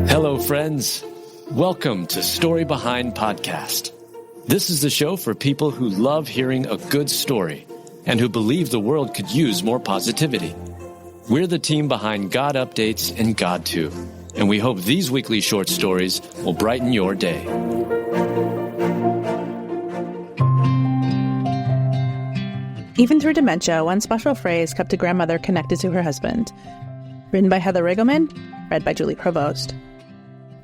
Hello, friends. Welcome to Story Behind Podcast. This is the show for people who love hearing a good story and who believe the world could use more positivity. We're the team behind GodUpdates and God2, and we hope these weekly short stories will brighten your day. Even through dementia, one special phrase kept a grandmother connected to her husband. Written by Heather Riggleman, read by Julie Provost.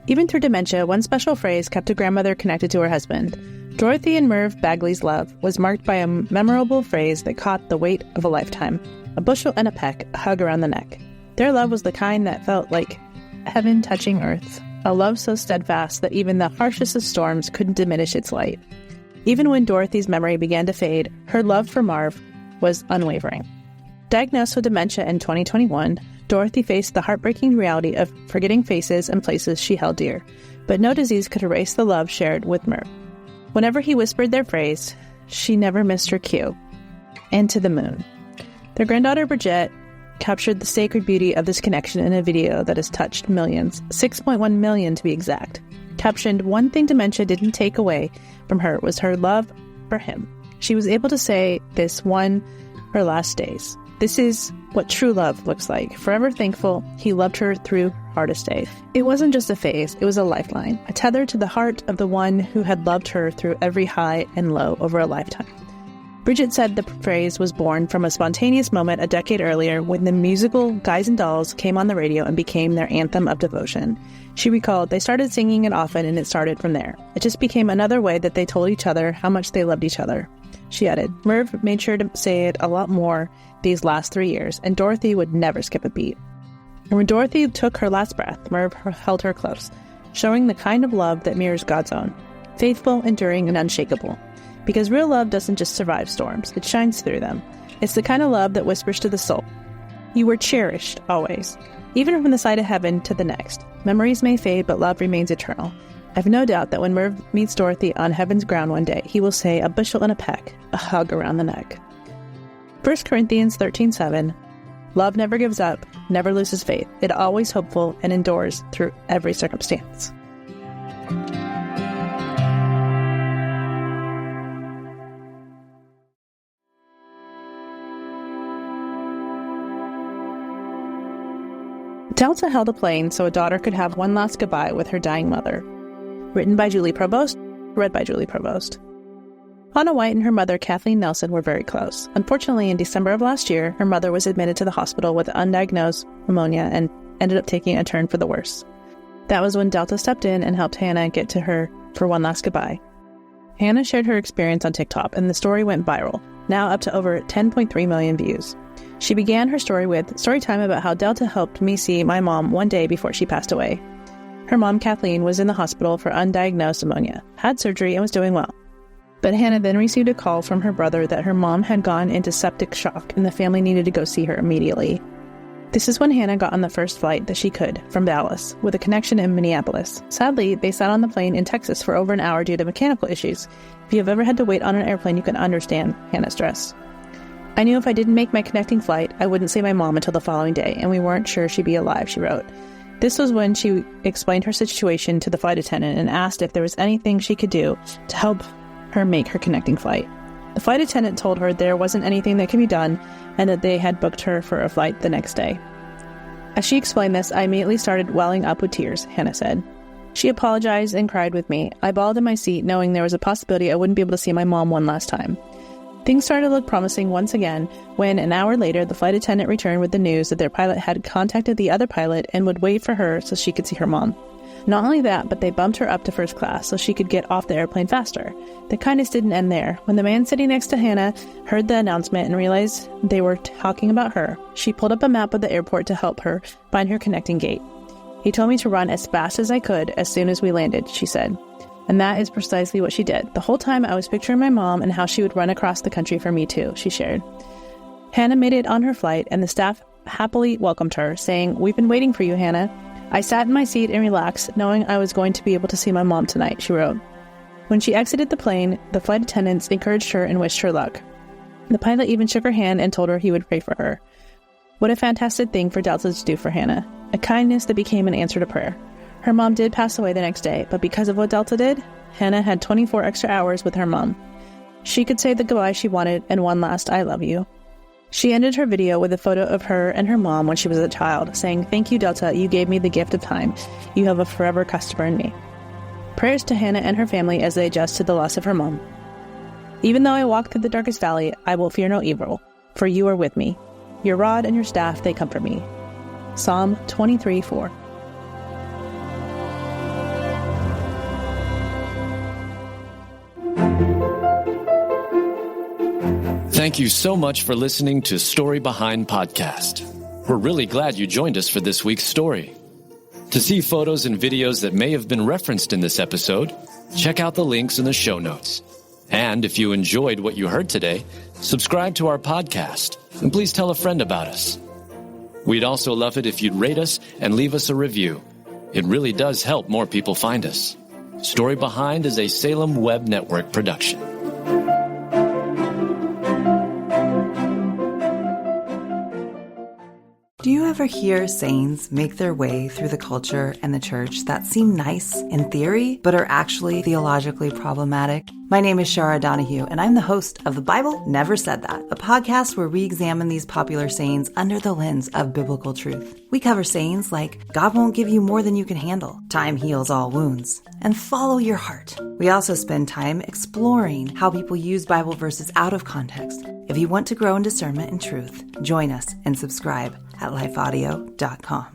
Even through dementia, one special phrase kept a grandmother connected to her husband. Dorothy and Merv Bagley's love was marked by a memorable phrase that caught the weight of a lifetime. A bushel and a peck, a hug around the neck. Their love was the kind that felt like heaven touching earth, a love so steadfast that even the harshest of storms couldn't diminish its light. Even when Dorothy's memory began to fade, her love for Marv was unwavering. Diagnosed with dementia in 2021, Dorothy faced the heartbreaking reality of forgetting faces and places she held dear, but no disease could erase the love shared with Merv. Whenever he whispered their phrase, she never missed her cue. And to the moon. Their granddaughter Bridget captured the sacred beauty of this connection in a video that has touched millions, 6.1 million to be exact. Captioned, "One thing dementia didn't take away from her was her love for him. She was able to say this one her last days. This is what true love looks like. Forever thankful he loved her through hardest days." It wasn't just a phase, it was a lifeline, a tether to the heart of the one who had loved her through every high and low over a lifetime. Bridget said the phrase was born from a spontaneous moment a decade earlier when the musical Guys and Dolls came on the radio and became their anthem of devotion. She recalled, "They started singing it often and it started from there. It just became another way that they told each other how much they loved each other." She added, "Merv made sure to say it a lot more these last 3 years, and Dorothy would never skip a beat." And when Dorothy took her last breath, Merv held her close, showing the kind of love that mirrors God's own, faithful, enduring, and unshakable. Because real love doesn't just survive storms, it shines through them. It's the kind of love that whispers to the soul, "You were cherished, always." Even from the side of heaven to the next. Memories may fade, but love remains eternal. I have no doubt that when Merv meets Dorothy on heaven's ground one day, he will say, "A bushel and a peck, a hug around the neck." 1 Corinthians 13:7, "Love never gives up, never loses faith. It always hopeful and endures through every circumstance." Delta held a plane so a daughter could have one last goodbye with her dying mother. Written by Julie Provost, read by Julie Provost. Anna White and her mother, Kathleen Nelson, were very close. Unfortunately, in December of last year, her mother was admitted to the hospital with undiagnosed pneumonia and ended up taking a turn for the worse. That was when Delta stepped in and helped Hannah get to her for one last goodbye. Hannah shared her experience on TikTok, and the story went viral, now up to over 10.3 million views. She began her story with, "Story time about how Delta helped me see my mom one day before she passed away." Her mom, Kathleen, was in the hospital for undiagnosed pneumonia, had surgery, and was doing well. But Hannah then received a call from her brother that her mom had gone into septic shock and the family needed to go see her immediately. This is when Hannah got on the first flight that she could, from Dallas, with a connection in Minneapolis. Sadly, they sat on the plane in Texas for over an hour due to mechanical issues. If you have ever had to wait on an airplane, you can understand Hannah's stress. "I knew if I didn't make my connecting flight, I wouldn't see my mom until the following day, and we weren't sure she'd be alive," she wrote. This was when she explained her situation to the flight attendant and asked if there was anything she could do to help her make her connecting flight. The flight attendant told her there wasn't anything that could be done and that they had booked her for a flight the next day. As she explained this, I immediately started welling up with tears, Hannah said. She apologized and cried with me. I bawled in my seat knowing there was a possibility I wouldn't be able to see my mom one last time. Things started to look promising once again when, an hour later, the flight attendant returned with the news that their pilot had contacted the other pilot and would wait for her so she could see her mom. Not only that, but they bumped her up to first class so she could get off the airplane faster. The kindness didn't end there. When the man sitting next to Hannah heard the announcement and realized they were talking about her, she pulled up a map of the airport to help her find her connecting gate. "He told me to run as fast as I could as soon as we landed," she said. And that is precisely what she did. The whole time I was picturing my mom and how she would run across the country for me too, she shared. Hannah made it on her flight and the staff happily welcomed her, saying, "We've been waiting for you, Hannah." "I sat in my seat and relaxed, knowing I was going to be able to see my mom tonight," she wrote. When she exited the plane, the flight attendants encouraged her and wished her luck. The pilot even shook her hand and told her he would pray for her. What a fantastic thing for Delta to do for Hannah. A kindness that became an answer to prayer. Her mom did pass away the next day, but because of what Delta did, Hannah had 24 extra hours with her mom. She could say the goodbye she wanted and one last I love you. She ended her video with a photo of her and her mom when she was a child, saying, "Thank you, Delta, you gave me the gift of time. You have a forever customer in me." Prayers to Hannah and her family as they adjust to the loss of her mom. Even though I walk through the darkest valley, I will fear no evil, for you are with me. Your rod and your staff, they comfort me. Psalm 23:4. Thank you so much for listening to Story Behind Podcast. We're really glad you joined us for this week's story. To see photos and videos that may have been referenced in this episode, check out the links in the show notes. And if you enjoyed what you heard today, subscribe to our podcast, and please tell a friend about us. We'd also love it if you'd rate us and leave us a review. It really does help more people find us. Story Behind is a Salem Web Network production. Do you ever hear sayings make their way through the culture and the church that seem nice in theory, but are actually theologically problematic? My name is Shara Donahue, and I'm the host of The Bible Never Said That, a podcast where we examine these popular sayings under the lens of biblical truth. We cover sayings like, God won't give you more than you can handle, time heals all wounds, and follow your heart. We also spend time exploring how people use Bible verses out of context. If you want to grow in discernment and truth, join us and subscribe at lifeaudio.com.